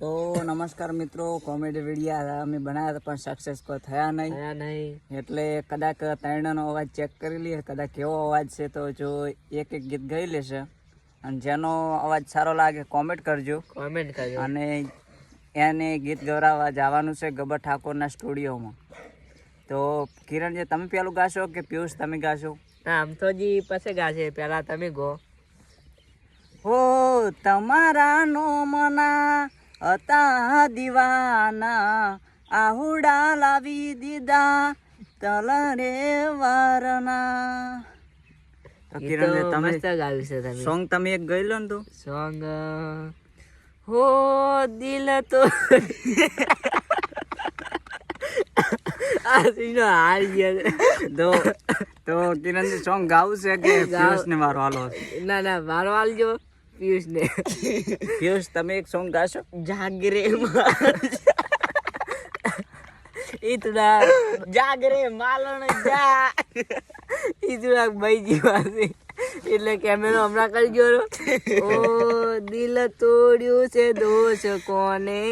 તો નમસ્કાર મિત્રો, કોમેડી વિડીયો અમે બનાવ્યા હતા પણ સક્સેસ કોઈ થયા નહીં. એટલે કદાચ ત્રણનો અવાજ ચેક કરી લઈએ, કદાચ કેવો અવાજ છે. તો જો એક ગીત ગાઈ લેશે અને જેનો અવાજ સારો લાગે કોમેન્ટ કરજો. અને એને ગીત ગવડાવવા જવાનું છે ગબ્બર ઠાકોરના સ્ટુડિયોમાં. તો કિરણજી તમે પેલું ગાશો કે પિયુષ તમે ગાશો? આમ તો જી પછી ગાશે, પેલા તમે ગો. હો તમારા નો મના હતા દીવાના, આહુડા લાવી દીધા તલરે વારના. તો કિરણજી તમે મસ્ત ગાવ્યું છે તમે. સોંગ તમે એક ગાઈ લો ને. તો સોંગ હો દિલ તો આ સીનો હાર ગયા. તો કિરણજી સોંગ ગાવું છે કે પિયુષ ને મારો હાલો? ના મારો હાલજો પિયુષ ને. પિયુષ તમે એક સોંગ ગાશો? જાગરે ઈતના જાગરે માલણ જા ઈતના ભાઈ પાસે એટલે કેમેરો હમણાં કરી ગયો. ઓ દિલ તોડ્યું છે દોષ કોને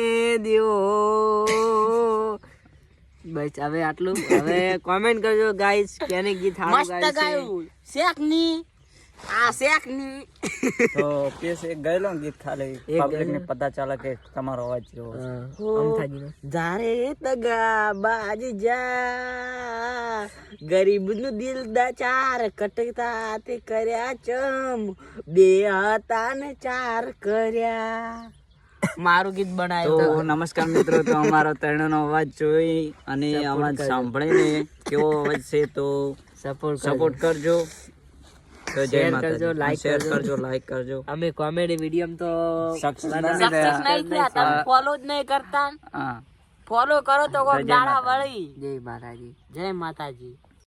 દ્યો. બસ હવે આટલું. હવે કોમેન્ટ કરજો ગાઈસ કેને ગીત સારું ગાયું છે. શેખની આ શેખની. તો પિયુષ એક ગાઈ લો ગીત, ખાલી પબ્લિક ને પતા ચાલે કે તમારો અવાજ કેવો છે. જારે તગા બાજ જા ગરીબ નું દિલ ચાર કટકતા તે કર્યા ચમ બે હતા ને ચાર કર્યા. મારું ગીત બનાવ્યું. તો નમસ્કાર મિત્રો, તો અમારો ત્રણનો અવાજ જોઈ અને અવાજ સાંભળીને કેવો અવાજ છે તો સપોર્ટ કરજો. તો જય માતાજી. શેર કરજો, લાઈક કરજો. અમે કોમેડી વિડીયો તો સક્સેસ નહીં થયા, તમે ફોલો જ નહીં કરતા. હા, ફોલો કરો તો કોઈ દાડા વળી. જય માતાજી, જય માતાજી.